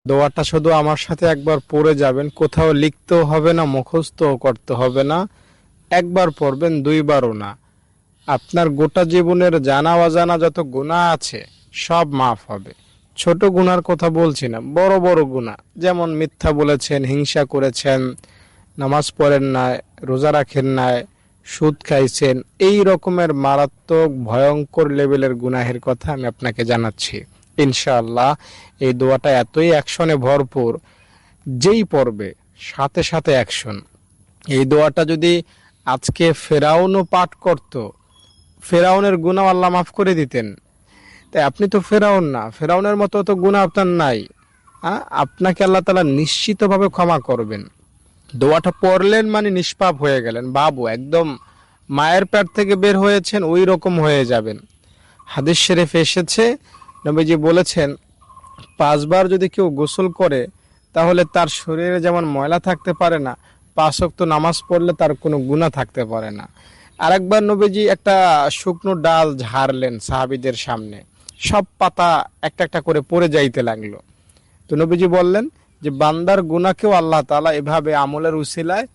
দোয়াটা শুধু আমার সাথে একবার পড়ে যাবেন, কোথাও লিখতেও হবে না, মুখস্থও করতে হবে না। একবার পড়বেন, দুইবারও না। আপনার গোটা জীবনের জানা অজানা যত গুনাহ আছে সব মাফ হবে। ছোট গুনার কথা বলছি না, বড় বড় গুনাহ, যেমন মিথ্যা বলেছেন, হিংসা করেছেন, নামাজ পড়েন নাই, রোজা রাখেন নাই, সুদ খাইছেন, এই রকমের মারাত্মক ভয়ঙ্কর লেভেলের গুনাহের কথা আমি আপনাকে জানাচ্ছি। ইনশাআল্লাহ এই দোয়াটা এতই অ্যাকশনে ভরপুর, যেই পড়বে সাথে সাথে অ্যাকশন। এই দোয়াটা যদি আজকে ফেরাউনও পাঠ করত, ফেরাউনের গুনাহ আল্লাহ মাফ করে দিতেন। তাই আপনি তো ফেরাউন না, ফেরাউনের মতো তো গুনাহ আপনার নাই। আপনাকে আল্লাহ তাআলা নিশ্চিতভাবে ক্ষমা করবেন। দোয়াটা পড়লেন মানে নিষ্পাপ হয়ে গেলেন, বাবু একদম মায়ের পেট থেকে বের হয়েছেন ওই রকম হয়ে যাবেন। হাদিস শরীফ এসেছে, নবীজি বলেছেন 5 বার যদি কেউ গোসল করে তাহলে তার শরীরে যেমন ময়লা থাকতে পারে না, 5 ওয়াক্ত নামাজ পড়লে তার কোনো গুনাহ থাকতে পারে না। আরেকবার নবীজি একটা শুকনো ডাল ঝাড়লেন সাহাবীদের সামনে, সব পাতা একটা একটা করে পড়ে যাইতে লাগলো। তো নবীজি বললেন যে বান্দার গুনাহকেও আল্লাহ তাআলা এভাবে আমলের উসিলায়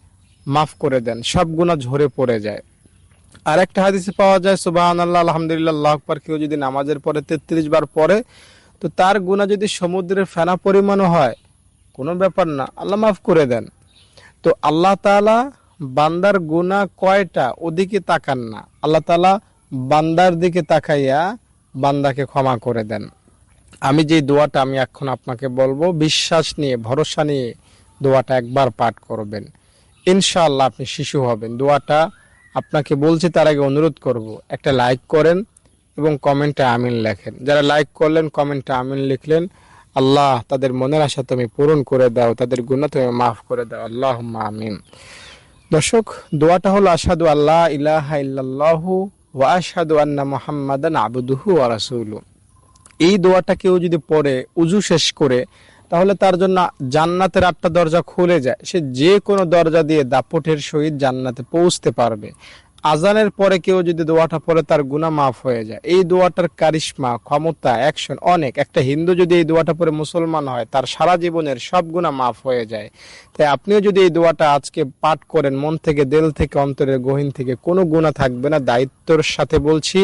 মাফ করে দেন, সব গুনাহ ঝরে পড়ে যায়। আর একটা হাদিসে পাওয়া যায় সুবহানাল্লাহ আলহামদুলিল্লাহ আল্লাহু আকবার কেউ যদি নামাজের পরে 33 বার পড়ে, তো তার গুনাহ যদি সমুদ্রের ফেনা পরিমাণও হয় কোনো ব্যাপার না, আল্লাহ মাফ করে দেন। তো আল্লাহ তাআলা বান্দার গুনাহ কয়টা ওদিকে তাকান না, আল্লাহ তাআলা বান্দার দিকে তাকাইয়া বান্দাকে ক্ষমা করে দেন। আমি যে দোয়াটা আমি এখন আপনাকে বলবো, বিশ্বাস নিয়ে ভরসা নিয়ে দোয়াটা একবার পাঠ করবেন, ইনশাআল্লাহ আপনি শিশু হবেন। দোয়াটা আপনাকে বলছি তার আগে অনুরোধ করব, একটা লাইক করেন এবং কমেন্টে আমিন লেখেন। যারা লাইক করলেন, কমেন্টে আমিন লিখলেন, আল্লাহ তাদের মনের আশা তুমি পূরণ করে দাও, তাদের গুনাহ তুমি মাফ করে দাও, আল্লাহুম্মা আমিন। দর্শক, দোয়াটা হলো আশহাদু আল্লা ইলাহা ইল্লাল্লাহু ওয়া আশহাদু আন্না মুহাম্মাদান আবদুহু ওয়া রাসূলুহু। এই দোয়াটা কেউ যদি পড়ে উজু শেষ করে, তাহলে তার জন্য জান্নাতের 8টা দরজা খুলে যায়, সে যে কোনো দরজা দিয়ে দাপটের সহিত জান্নাতে পৌঁছতে পারবে। আজানের পরে কেউ যদি দোয়াটা পড়ে তার গুনাহ মাফ হয়ে যায়। এই দোয়াটার কারিশমা, ক্ষমতা, অ্যাকশন অনেক। একটা হিন্দু যদি এই দোয়াটা পড়ে মুসলমান হয়, তার সারা জীবনের সব গুনাহ মাফ হয়ে যায়। তাই আপনিও যদি এই দোয়াটা আজকে পাঠ করেন, মন থেকে, দিল থেকে, অন্তরের গহীন থেকে, কোনো গুনাহ থাকবে না। দায়িত্বর সাথে বলছি,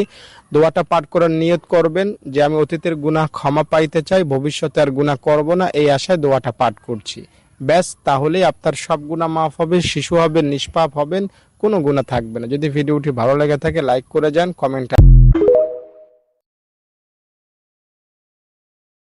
দোয়াটা পাঠ করার নিয়ত করবেন যে আমি অতীতের গুনাহ ক্ষমা পাইতে চাই, ভবিষ্যতে আর গুনাহ করব না, এই আশায় দোয়াটা পাঠ করছি। ব্যাস, তাহলেই আপনার সব গুনাহ মাফ হবে, শিশু হবেন, নিষ্পাপ হবেন, কোনো গুনাহ থাকবে না। যদি ভিডিওটি ভালো লেগে থাকে লাইক করে যান, কমেন্ট